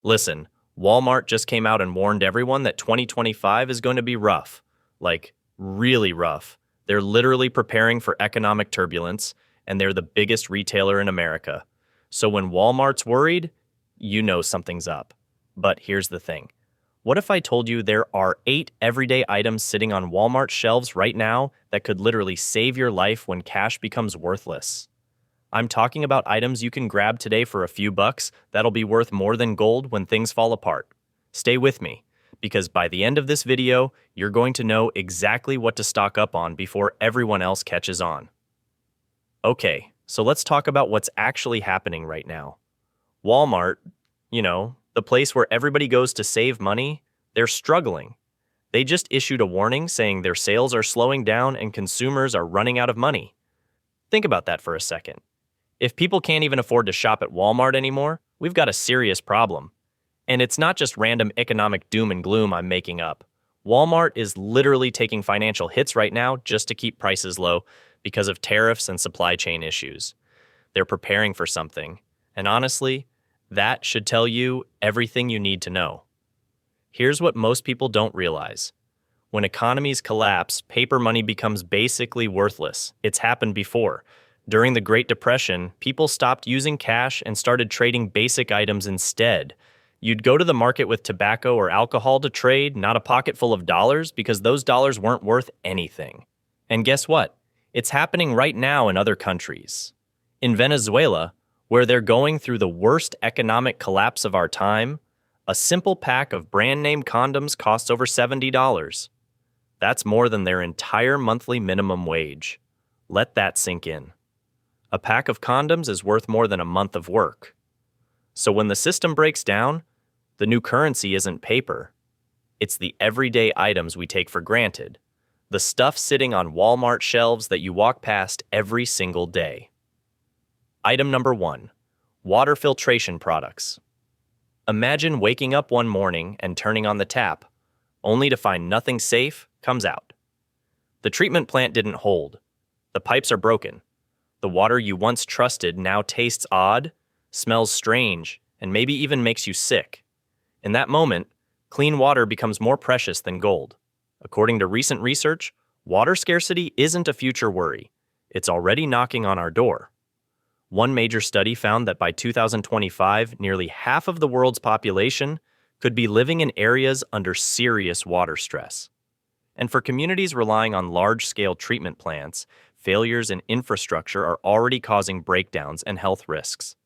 Listen, Walmart just came out and warned everyone that 2025 is going to be rough. Like, really rough. They're literally preparing for economic turbulence, and they're the biggest retailer in America. So when Walmart's worried, you know something's up. But here's the thing. What if I told you there are 8 everyday items sitting on Walmart shelves right now that could literally save your life when cash becomes worthless? I'm talking about items you can grab today for a few bucks that'll be worth more than gold when things fall apart. Stay with me, because by the end of this video, you're going to know exactly what to stock up on before everyone else catches on. Okay, so let's talk about what's actually happening right now. Walmart, the place where everybody goes to save money, they're struggling. They just issued a warning saying their sales are slowing down and consumers are running out of money. Think about that for a second. If people can't even afford to shop at Walmart anymore, we've got a serious problem. And it's not just random economic doom and gloom I'm making up. Walmart is literally taking financial hits right now just to keep prices low because of tariffs and supply chain issues. They're preparing for something. And honestly, that should tell you everything you need to know. Here's what most people don't realize. When economies collapse, paper money becomes basically worthless. It's happened before. During the Great Depression, people stopped using cash and started trading basic items instead. You'd go to the market with tobacco or alcohol to trade, not a pocket full of dollars, because those dollars weren't worth anything. And guess what? It's happening right now in other countries. In Venezuela, where they're going through the worst economic collapse of our time, a simple pack of brand-name condoms costs over $70. That's more than their entire monthly minimum wage. Let that sink in. A pack of condoms is worth more than a month of work. So when the system breaks down, the new currency isn't paper. It's the everyday items we take for granted. The stuff sitting on Walmart shelves that you walk past every single day. Item number 1. Water filtration products. Imagine waking up one morning and turning on the tap, only to find nothing safe comes out. The treatment plant didn't hold. The pipes are broken. The water you once trusted now tastes odd, smells strange, and maybe even makes you sick. In that moment, clean water becomes more precious than gold. According to recent research, water scarcity isn't a future worry. It's already knocking on our door. One major study found that by 2025, nearly half of the world's population could be living in areas under serious water stress. And for communities relying on large-scale treatment plants, failures in infrastructure are already causing breakdowns and health risks.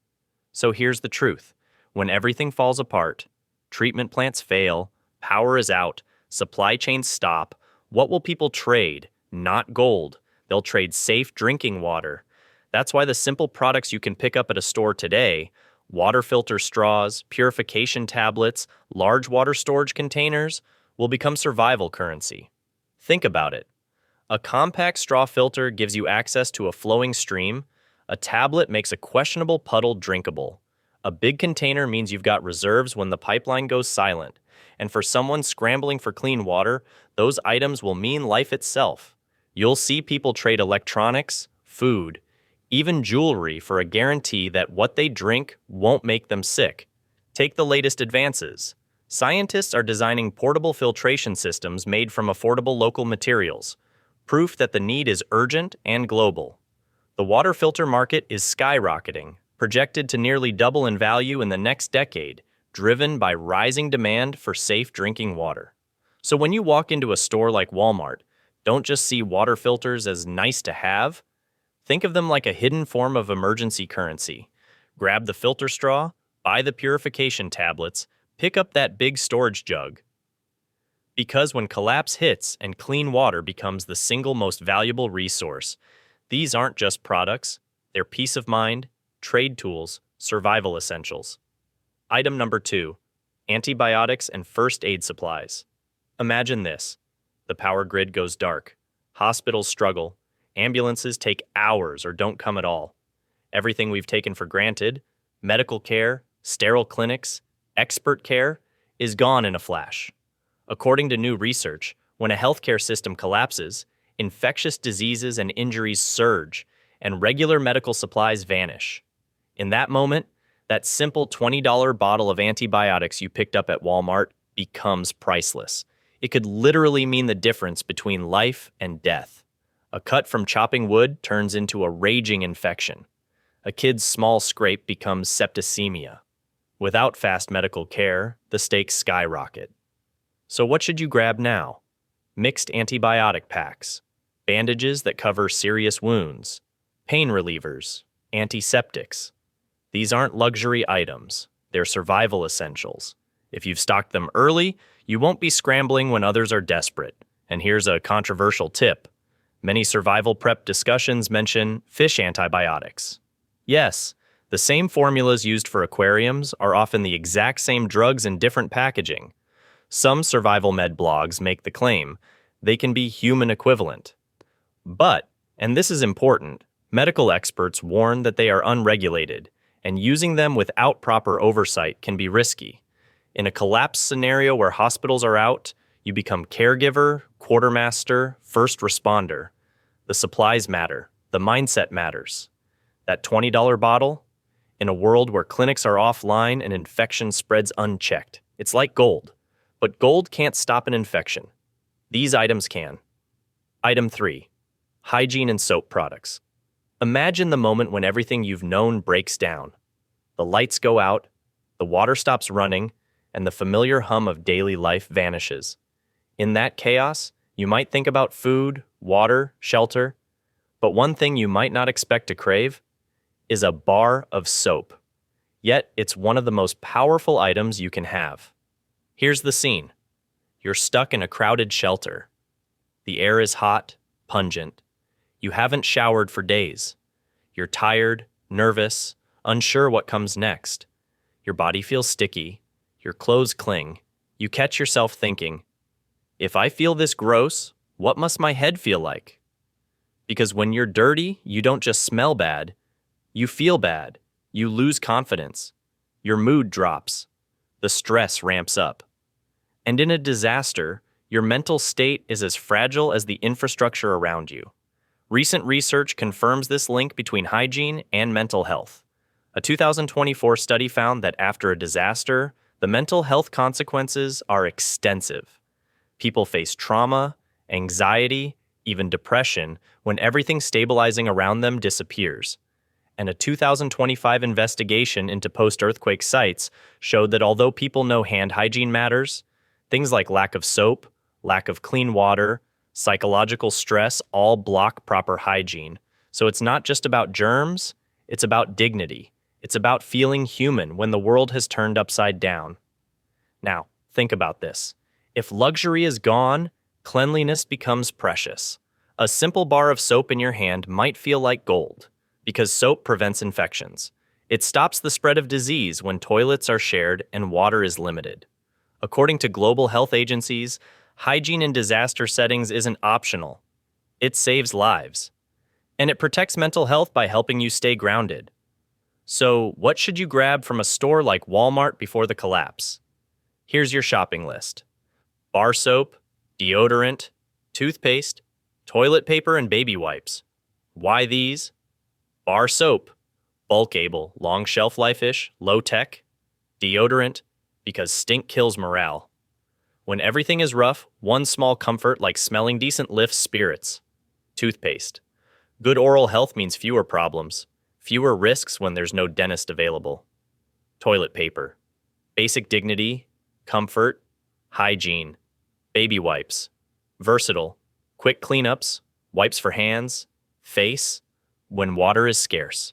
So here's the truth. When everything falls apart, treatment plants fail, power is out, supply chains stop, what will people trade? Not gold. They'll trade safe drinking water. That's why the simple products you can pick up at a store today, water filter straws, purification tablets, large water storage containers, will become survival currency. Think about it. A compact straw filter gives you access to a flowing stream. A tablet makes a questionable puddle drinkable. A big container means you've got reserves when the pipeline goes silent. And for someone scrambling for clean water, those items will mean life itself. You'll see people trade electronics, food, even jewelry for a guarantee that what they drink won't make them sick. Take the latest advances. Scientists are designing portable filtration systems made from affordable local materials, proof that the need is urgent and global. The water filter market is skyrocketing, projected to nearly double in value in the next decade, driven by rising demand for safe drinking water. So when you walk into a store like Walmart, don't just see water filters as nice to have. Think of them like a hidden form of emergency currency. Grab the filter straw, buy the purification tablets, pick up that big storage jug. Because when collapse hits and clean water becomes the single most valuable resource, these aren't just products, they're peace of mind, trade tools, survival essentials. Item number 2. Antibiotics and first aid supplies. Imagine this. The power grid goes dark. Hospitals struggle. Ambulances take hours or don't come at all. Everything we've taken for granted, medical care, sterile clinics, expert care, is gone in a flash. According to new research, when a healthcare system collapses, infectious diseases and injuries surge, and regular medical supplies vanish. In that moment, That simple $20 bottle of antibiotics you picked up at Walmart becomes priceless. It could literally mean the difference between life and death. A cut from chopping wood turns into a raging infection. A kid's small scrape becomes septicemia. Without fast medical care, the stakes skyrocket. So what should you grab now? Mixed antibiotic packs, bandages that cover serious wounds, pain relievers, antiseptics. These aren't luxury items, they're survival essentials. If you've stocked them early, you won't be scrambling when others are desperate. And here's a controversial tip. Many survival prep discussions mention fish antibiotics. Yes, the same formulas used for aquariums are often the exact same drugs in different packaging. Some survival med blogs make the claim they can be human equivalent. But, and this is important, medical experts warn that they are unregulated, and using them without proper oversight can be risky. In a collapse scenario where hospitals are out, you become caregiver, quartermaster, first responder. The supplies matter. The mindset matters. That $20 bottle? In a world where clinics are offline and infection spreads unchecked, it's like gold. But gold can't stop an infection. These items can. Item 3. Hygiene and soap products. Imagine the moment when everything you've known breaks down. The lights go out, the water stops running, and the familiar hum of daily life vanishes. In that chaos, you might think about food, water, shelter, but one thing you might not expect to crave is a bar of soap. Yet, it's one of the most powerful items you can have. Here's the scene. You're stuck in a crowded shelter. The air is hot, pungent. You haven't showered for days. You're tired, nervous, unsure what comes next. Your body feels sticky. Your clothes cling. You catch yourself thinking, if I feel this gross, what must my head feel like? Because when you're dirty, you don't just smell bad. You feel bad. You lose confidence. Your mood drops. The stress ramps up. And in a disaster, your mental state is as fragile as the infrastructure around you. Recent research confirms this link between hygiene and mental health. A 2024 study found that after a disaster, the mental health consequences are extensive. People face trauma, anxiety, even depression when everything stabilizing around them disappears. And a 2025 investigation into post-earthquake sites showed that although people know hand hygiene matters, things like lack of soap, lack of clean water, psychological stress all block proper hygiene. So it's not just about germs, it's about dignity. It's about feeling human when the world has turned upside down. Now, think about this. If luxury is gone, cleanliness becomes precious. A simple bar of soap in your hand might feel like gold, because soap prevents infections. It stops the spread of disease when toilets are shared and water is limited. According to global health agencies, hygiene in disaster settings isn't optional. It saves lives. And it protects mental health by helping you stay grounded. So, what should you grab from a store like Walmart before the collapse? Here's your shopping list. Bar soap, deodorant, toothpaste, toilet paper, and baby wipes. Why these? Bar soap, bulkable, long shelf life-ish, low tech. Deodorant, because stink kills morale. When everything is rough, one small comfort like smelling decent lifts spirits. Toothpaste. Good oral health means fewer problems, fewer risks when there's no dentist available. Toilet paper. Basic dignity, comfort, hygiene. Baby wipes. Versatile. Quick cleanups, wipes for hands, face, when water is scarce.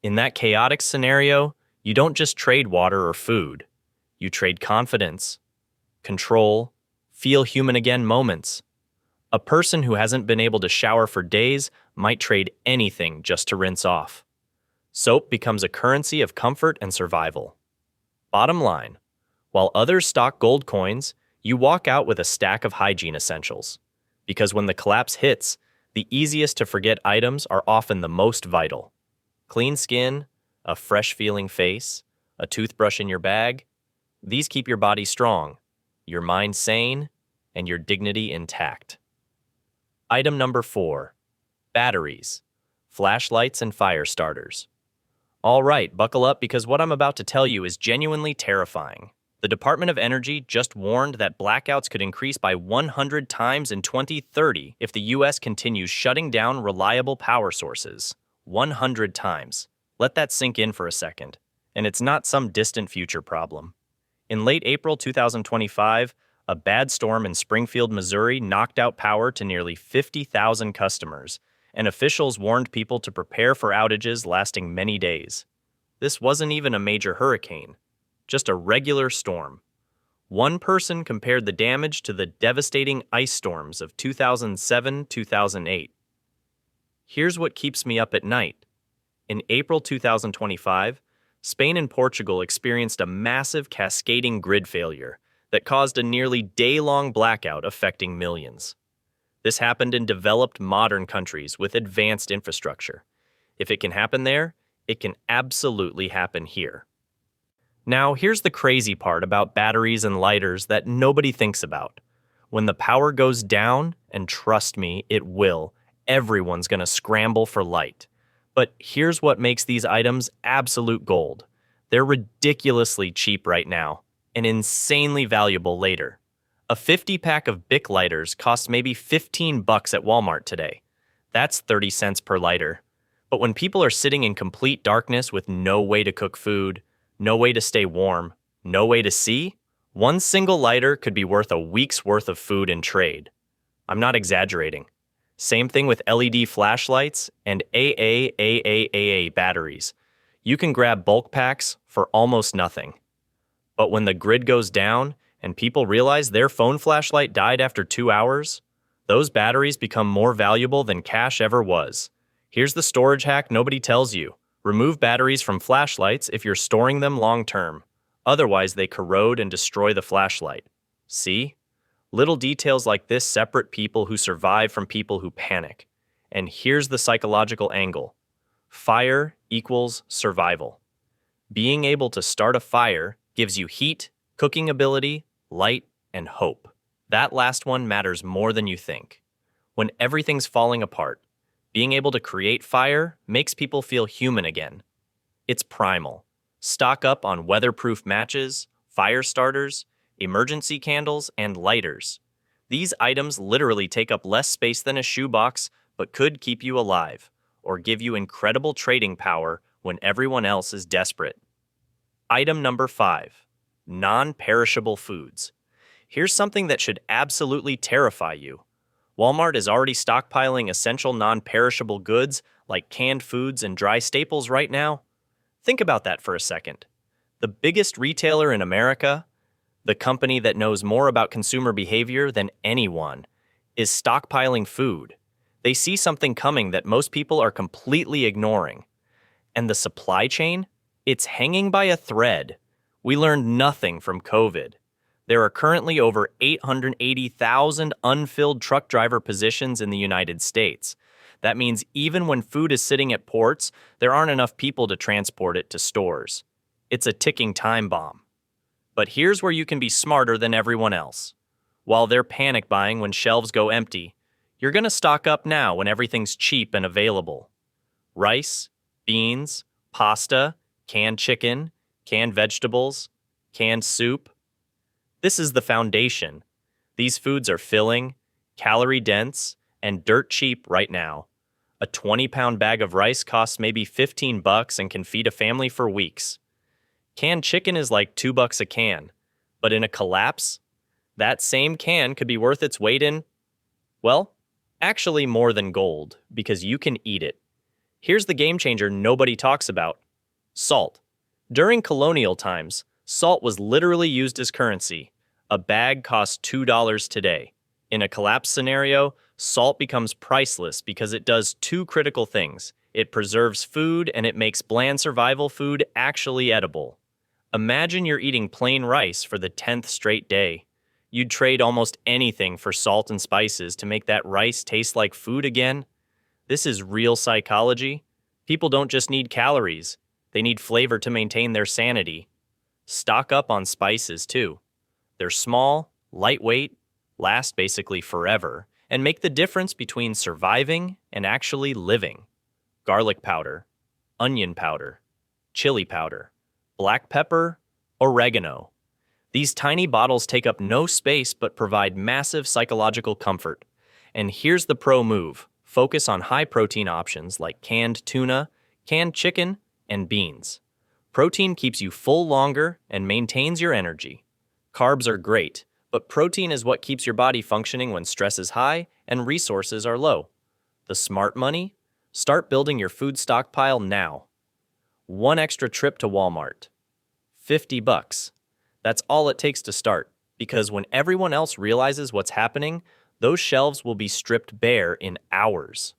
In that chaotic scenario, you don't just trade water or food. You trade confidence, control, feel human again moments. A person who hasn't been able to shower for days might trade anything just to rinse off. Soap becomes a currency of comfort and survival. Bottom line, while others stock gold coins, you walk out with a stack of hygiene essentials. Because when the collapse hits, the easiest to forget items are often the most vital. Clean skin, a fresh-feeling face, a toothbrush in your bag, these keep your body strong, your mind sane, and your dignity intact. Item number 4. Batteries, flashlights, and fire starters. All right, buckle up because what I'm about to tell you is genuinely terrifying. The Department of Energy just warned that blackouts could increase by 100 times in 2030 if the US continues shutting down reliable power sources. 100 times. Let that sink in for a second. And it's not some distant future problem. In late April 2025, a bad storm in Springfield, Missouri knocked out power to nearly 50,000 customers, and officials warned people to prepare for outages lasting many days. This wasn't even a major hurricane, just a regular storm. One person compared the damage to the devastating ice storms of 2007-2008. Here's what keeps me up at night. In April 2025, Spain and Portugal experienced a massive cascading grid failure that caused a nearly day-long blackout affecting millions. This happened in developed modern countries with advanced infrastructure. If it can happen there, it can absolutely happen here. Now, here's the crazy part about batteries and lighters that nobody thinks about. When the power goes down, and trust me, it will, everyone's going to scramble for light. But here's what makes these items absolute gold. They're ridiculously cheap right now, and insanely valuable later. A 50-pack of Bic lighters costs maybe $15 at Walmart today. That's 30 cents per lighter. But when people are sitting in complete darkness with no way to cook food, no way to stay warm, no way to see, one single lighter could be worth a week's worth of food in trade. I'm not exaggerating. Same thing with LED flashlights and AAA batteries. You can grab bulk packs for almost nothing. But when the grid goes down and people realize their phone flashlight died after 2 hours, those batteries become more valuable than cash ever was. Here's the storage hack nobody tells you. Remove batteries from flashlights if you're storing them long term. Otherwise, they corrode and destroy the flashlight. See? Little details like this separate people who survive from people who panic. And here's the psychological angle. Fire equals survival. Being able to start a fire gives you heat, cooking ability, light, and hope. That last one matters more than you think. When everything's falling apart, being able to create fire makes people feel human again. It's primal. Stock up on weatherproof matches, fire starters, emergency candles, and lighters. These items literally take up less space than a shoebox, but could keep you alive, or give you incredible trading power when everyone else is desperate. Item number 5. Non-perishable foods. Here's something that should absolutely terrify you. Walmart is already stockpiling essential non-perishable goods like canned foods and dry staples right now. Think about that for a second. The biggest retailer in America, the company that knows more about consumer behavior than anyone, is stockpiling food. They see something coming that most people are completely ignoring. And the supply chain? It's hanging by a thread. We learned nothing from COVID. There are currently over 880,000 unfilled truck driver positions in the United States. That means even when food is sitting at ports, there aren't enough people to transport it to stores. It's a ticking time bomb. But here's where you can be smarter than everyone else. While they're panic buying when shelves go empty, you're going to stock up now when everything's cheap and available. Rice, beans, pasta, canned chicken, canned vegetables, canned soup. This is the foundation. These foods are filling, calorie-dense, and dirt cheap right now. A 20-pound bag of rice costs maybe $15 and can feed a family for weeks. Canned chicken is like $2 a can, but in a collapse, that same can could be worth its weight in, well, actually more than gold, because you can eat it. Here's the game changer nobody talks about. Salt. During colonial times, salt was literally used as currency. A bag costs $2 today. In a collapse scenario, salt becomes priceless because it does two critical things. It preserves food and it makes bland survival food actually edible. Imagine you're eating plain rice for the 10th straight day. You'd trade almost anything for salt and spices to make that rice taste like food again. This is real psychology. People don't just need calories. They need flavor to maintain their sanity. Stock up on spices, too. They're small, lightweight, last basically forever, and make the difference between surviving and actually living. Garlic powder, onion powder, chili powder, black pepper, oregano. These tiny bottles take up no space but provide massive psychological comfort. And here's the pro move. Focus on high-protein options like canned tuna, canned chicken, and beans. Protein keeps you full longer and maintains your energy. Carbs are great, but protein is what keeps your body functioning when stress is high and resources are low. The smart money? Start building your food stockpile now. One extra trip to Walmart. $50. That's all it takes to start, because when everyone else realizes what's happening, those shelves will be stripped bare in hours.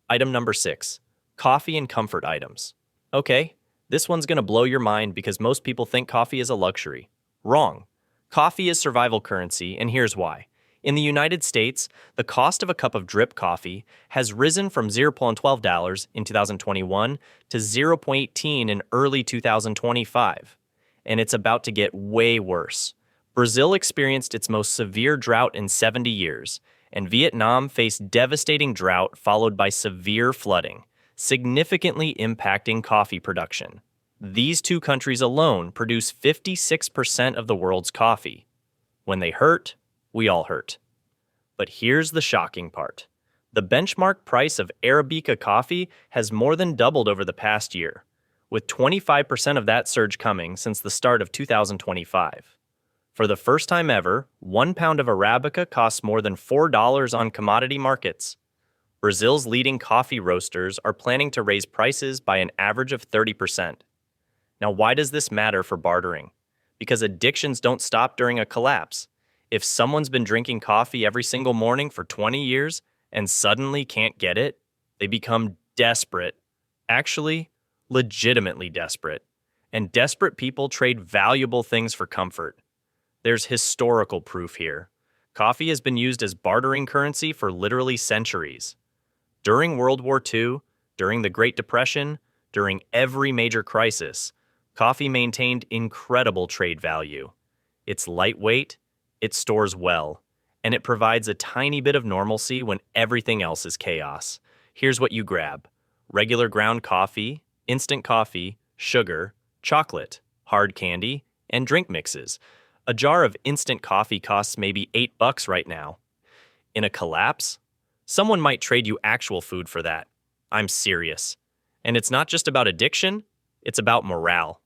Item number 6. Coffee and comfort items. Okay, this one's gonna blow your mind because most people think coffee is a luxury. Wrong. Coffee is survival currency, and here's why. In the United States, the cost of a cup of drip coffee has risen from $0.12 in 2021 to $0.18 in early 2025. And it's about to get way worse. Brazil experienced its most severe drought in 70 years, and Vietnam faced devastating drought followed by severe flooding, significantly impacting coffee production. These two countries alone produce 56% of the world's coffee. When they hurt, we all hurt. But here's the shocking part. The benchmark price of Arabica coffee has more than doubled over the past year, with 25% of that surge coming since the start of 2025. For the first time ever, 1 pound of Arabica costs more than $4 on commodity markets. Brazil's leading coffee roasters are planning to raise prices by an average of 30%. Now, why does this matter for bartering? Because addictions don't stop during a collapse. If someone's been drinking coffee every single morning for 20 years and suddenly can't get it, they become desperate. Actually, legitimately desperate. And desperate people trade valuable things for comfort. There's historical proof here. Coffee has been used as bartering currency for literally centuries. During World War II, during the Great Depression, during every major crisis, coffee maintained incredible trade value. It's lightweight, it stores well, and it provides a tiny bit of normalcy when everything else is chaos. Here's what you grab: regular ground coffee, instant coffee, sugar, chocolate, hard candy, and drink mixes. A jar of instant coffee costs maybe $8 right now. In a collapse, someone might trade you actual food for that. I'm serious. And it's not just about addiction, it's about morale.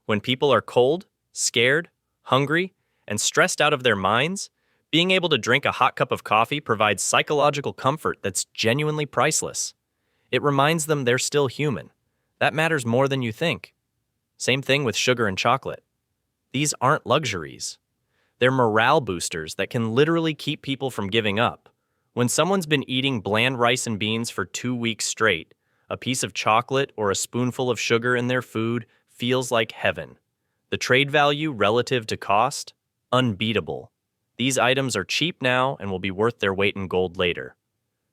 When people are cold, scared, hungry, and stressed out of their minds, being able to drink a hot cup of coffee provides psychological comfort that's genuinely priceless. It reminds them they're still human. That matters more than you think. Same thing with sugar and chocolate. These aren't luxuries. They're morale boosters that can literally keep people from giving up. When someone's been eating bland rice and beans for 2 weeks straight, a piece of chocolate or a spoonful of sugar in their food feels like heaven. The trade value relative to cost? Unbeatable. These items are cheap now and will be worth their weight in gold later.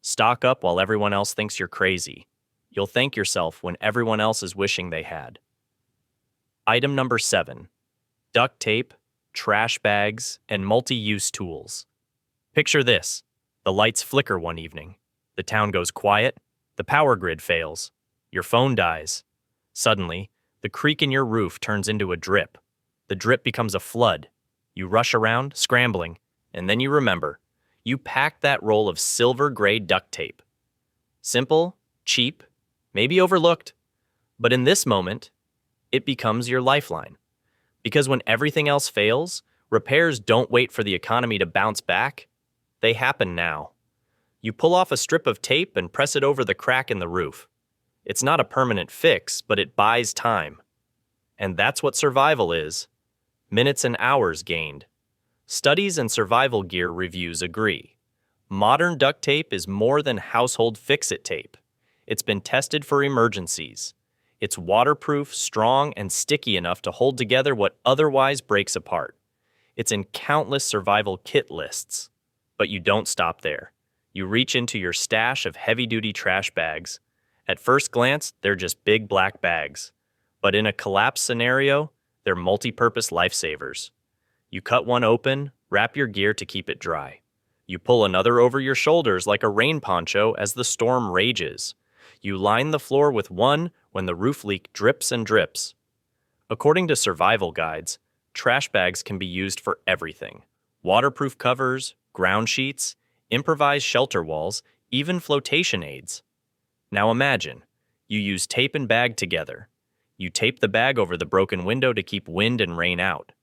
Stock up while everyone else thinks you're crazy. You'll thank yourself when everyone else is wishing they had. Item number 7. Duct tape, trash bags, and multi-use tools. Picture this. The lights flicker one evening. The town goes quiet. The power grid fails. Your phone dies. Suddenly, the creak in your roof turns into a drip. The drip becomes a flood. You rush around, scrambling, and then you remember. You packed that roll of silver gray duct tape. Simple, cheap, maybe overlooked, but in this moment, it becomes your lifeline. Because when everything else fails, repairs don't wait for the economy to bounce back. They happen now. You pull off a strip of tape and press it over the crack in the roof. It's not a permanent fix, but it buys time. And that's what survival is. Minutes and hours gained. Studies and survival gear reviews agree. Modern duct tape is more than household fix-it tape. It's been tested for emergencies. It's waterproof, strong, and sticky enough to hold together what otherwise breaks apart. It's in countless survival kit lists. But you don't stop there. You reach into your stash of heavy-duty trash bags. At first glance, they're just big black bags. But in a collapse scenario, they're multi-purpose lifesavers. You cut one open, wrap your gear to keep it dry. You pull another over your shoulders like a rain poncho as the storm rages. You line the floor with one when the roof leak drips and drips. According to survival guides, trash bags can be used for everything: waterproof covers, ground sheets, improvised shelter walls, even flotation aids. Now imagine, you use tape and bag together. You tape the bag over the broken window to keep wind and rain out.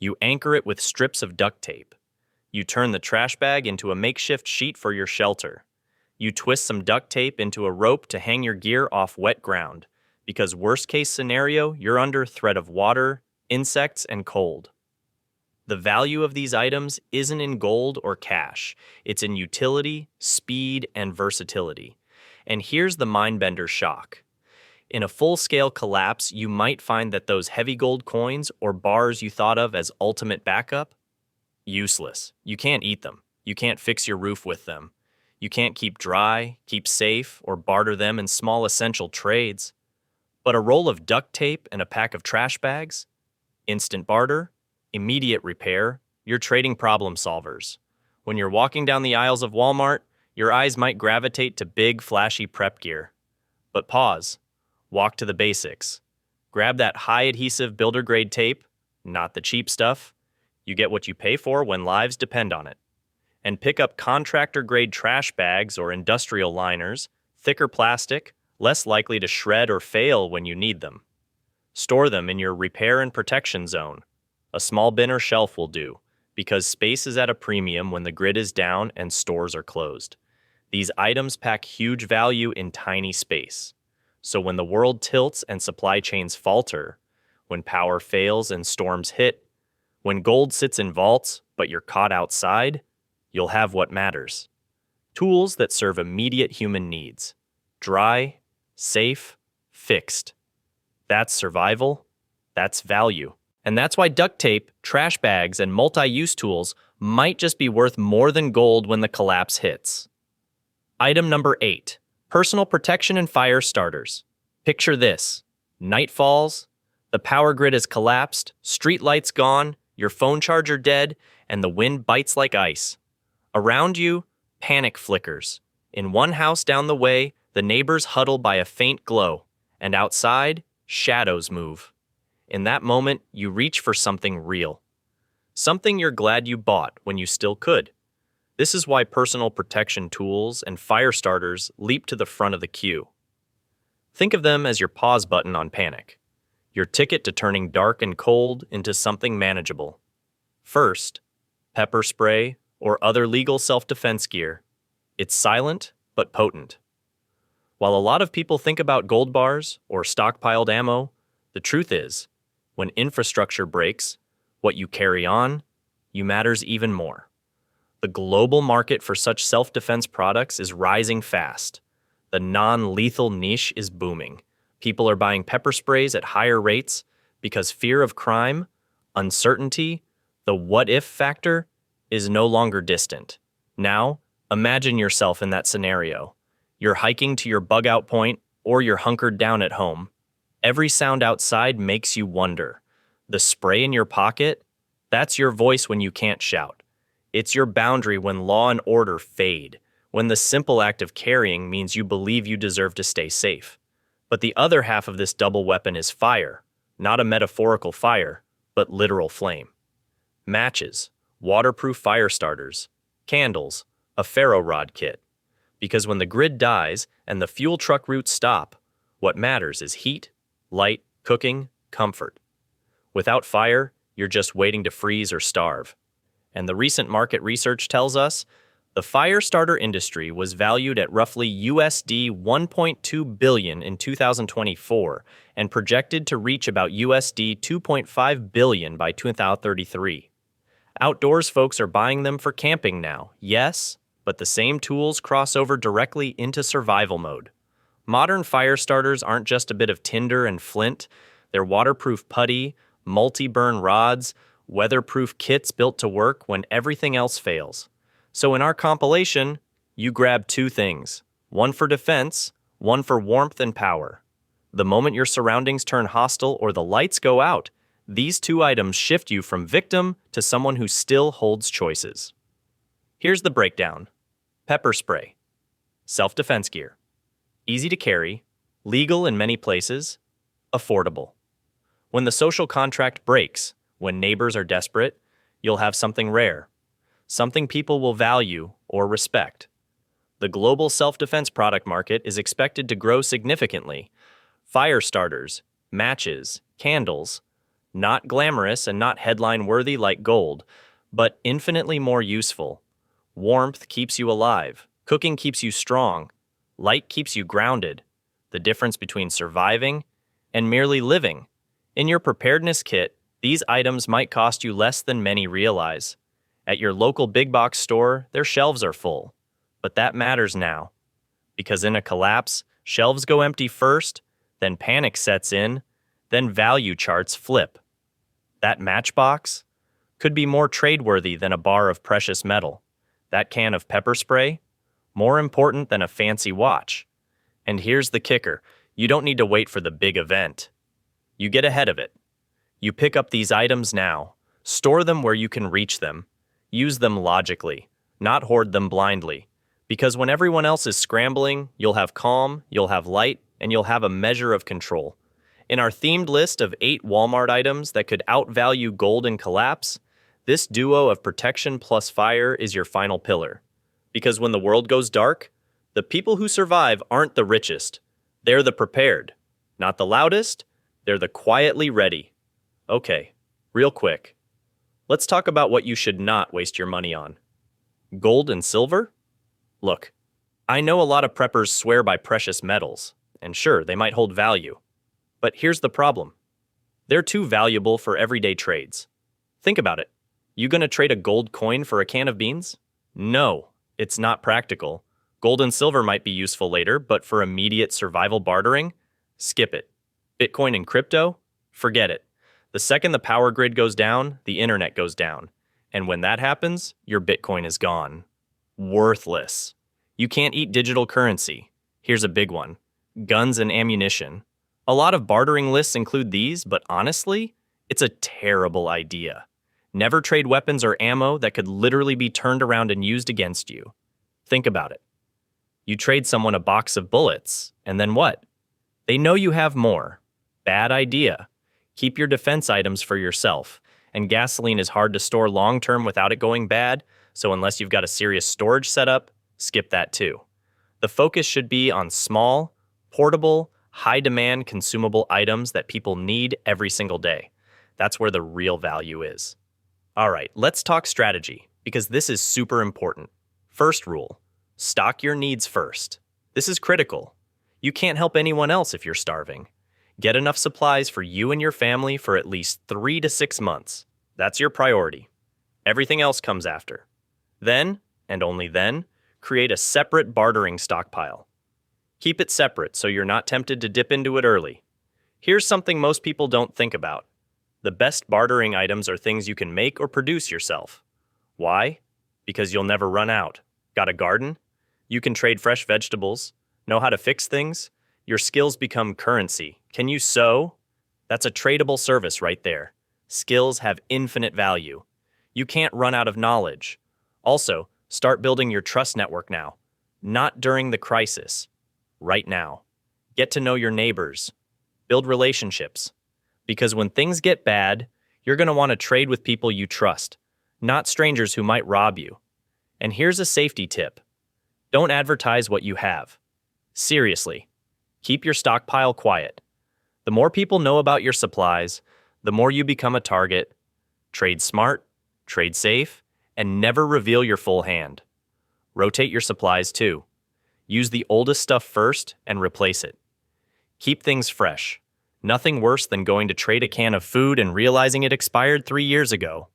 You anchor it with strips of duct tape. You turn the trash bag into a makeshift sheet for your shelter. You twist some duct tape into a rope to hang your gear off wet ground, because worst case scenario, you're under threat of water, insects, and cold. The value of these items isn't in gold or cash. It's in utility, speed, and versatility. And here's the mind-bender shock. In a full-scale collapse, you might find that those heavy gold coins or bars you thought of as ultimate backup, useless. You can't eat them. You can't fix your roof with them. You can't keep dry, keep safe, or barter them in small essential trades. But a roll of duct tape and a pack of trash bags? Instant barter? Immediate repair? You're trading problem solvers. When you're walking down the aisles of Walmart, your eyes might gravitate to big, flashy prep gear. But pause. Walk to the basics. Grab that high-adhesive builder-grade tape, not the cheap stuff. You get what you pay for when lives depend on it. And pick up contractor-grade trash bags or industrial liners, thicker plastic, less likely to shred or fail when you need them. Store them in your repair and protection zone. A small bin or shelf will do, because space is at a premium when the grid is down and stores are closed. These items pack huge value in tiny space. So when the world tilts and supply chains falter, when power fails and storms hit, when gold sits in vaults but you're caught outside, you'll have what matters. Tools that serve immediate human needs. Dry, safe, fixed. That's survival. That's value. And that's why duct tape, trash bags, and multi-use tools might just be worth more than gold when the collapse hits. Item number 8. Personal protection and fire starters. Picture this. Night falls, the power grid has collapsed, street lights gone, your phone charger dead, and the wind bites like ice. Around you, panic flickers. In one house down the way, the neighbors huddle by a faint glow, and outside, shadows move. In that moment, you reach for something real. Something you're glad you bought when you still could. This is why personal protection tools and fire starters leap to the front of the queue. Think of them as your pause button on panic, your ticket to turning dark and cold into something manageable. First, pepper spray or other legal self-defense gear. It's silent but potent. While a lot of people think about gold bars or stockpiled ammo, the truth is, when infrastructure breaks, what you carry on, you matters even more. The global market for such self-defense products is rising fast. The non-lethal niche is booming. People are buying pepper sprays at higher rates because fear of crime, uncertainty, the what-if factor is no longer distant. Now, imagine yourself in that scenario. You're hiking to your bug-out point or you're hunkered down at home. Every sound outside makes you wonder. The spray in your pocket? That's your voice when you can't shout. It's your boundary when law and order fade, when the simple act of carrying means you believe you deserve to stay safe. But the other half of this double weapon is fire, not a metaphorical fire, but literal flame. Matches, waterproof fire starters, candles, a ferro rod kit. Because when the grid dies and the fuel truck routes stop, what matters is heat, light, cooking, comfort. Without fire, you're just waiting to freeze or starve. And the recent market research tells us the fire starter industry was valued at roughly USD 1.2 billion in 2024 and projected to reach about USD 2.5 billion by 2033. Outdoors folks are buying them for camping now, yes, but the same tools cross over directly into survival mode. Modern fire starters aren't just a bit of tinder and flint, they're waterproof putty, multi-burn rods, weatherproof kits built to work when everything else fails. So in our compilation, you grab two things, one for defense, one for warmth and power. The moment your surroundings turn hostile or the lights go out, these two items shift you from victim to someone who still holds choices. Here's the breakdown. Pepper spray. Self-defense gear. Easy to carry, legal in many places, affordable. When the social contract breaks, when neighbors are desperate, you'll have something rare, something people will value or respect. The global self-defense product market is expected to grow significantly. Fire starters, matches, candles, not glamorous and not headline-worthy like gold, but infinitely more useful. Warmth keeps you alive. Cooking keeps you strong. Light keeps you grounded. The difference between surviving and merely living. In your preparedness kit, these items might cost you less than many realize. At your local big box store, their shelves are full. But that matters now. Because in a collapse, shelves go empty first, then panic sets in, then value charts flip. That matchbox could be more tradeworthy than a bar of precious metal. That can of pepper spray, more important than a fancy watch. And here's the kicker. You don't need to wait for the big event. You get ahead of it. You pick up these items now. Store them where you can reach them. Use them logically, not hoard them blindly. Because when everyone else is scrambling, you'll have calm, you'll have light, and you'll have a measure of control. In our themed list of 8 Walmart items that could outvalue gold and collapse, this duo of protection plus fire is your final pillar. Because when the world goes dark, the people who survive aren't the richest. They're the prepared. Not the loudest, they're the quietly ready. Okay, real quick. Let's talk about what you should not waste your money on. Gold and silver? Look, I know a lot of preppers swear by precious metals, and sure, they might hold value. But here's the problem. They're too valuable for everyday trades. Think about it. You gonna trade a gold coin for a can of beans? No, it's not practical. Gold and silver might be useful later, but for immediate survival bartering, skip it. Bitcoin and crypto? Forget it. The second the power grid goes down, the internet goes down. And when that happens, your Bitcoin is gone. Worthless. You can't eat digital currency. Here's a big one. Guns and ammunition. A lot of bartering lists include these, but honestly, it's a terrible idea. Never trade weapons or ammo that could literally be turned around and used against you. Think about it. You trade someone a box of bullets, and then what? They know you have more. Bad idea. Keep your defense items for yourself. And gasoline is hard to store long-term without it going bad, so unless you've got a serious storage setup, skip that too. The focus should be on small, portable, high-demand consumable items that people need every single day. That's where the real value is. All right, let's talk strategy, because this is super important. First rule, stock your needs first. This is critical. You can't help anyone else if you're starving. Get enough supplies for you and your family for at least 3 to 6 months. That's your priority. Everything else comes after. Then, and only then, create a separate bartering stockpile. Keep it separate so you're not tempted to dip into it early. Here's something most people don't think about. The best bartering items are things you can make or produce yourself. Why? Because you'll never run out. Got a garden? You can trade fresh vegetables. Know how to fix things? Your skills become currency. Can you sew? That's a tradable service right there. Skills have infinite value. You can't run out of knowledge. Also, start building your trust network now. Not during the crisis. Right now. Get to know your neighbors. Build relationships. Because when things get bad, you're going to want to trade with people you trust, not strangers who might rob you. And here's a safety tip. Don't advertise what you have. Seriously. Keep your stockpile quiet. The more people know about your supplies, the more you become a target. Trade smart, trade safe, and never reveal your full hand. Rotate your supplies too. Use the oldest stuff first and replace it. Keep things fresh. Nothing worse than going to trade a can of food and realizing it expired 3 years ago.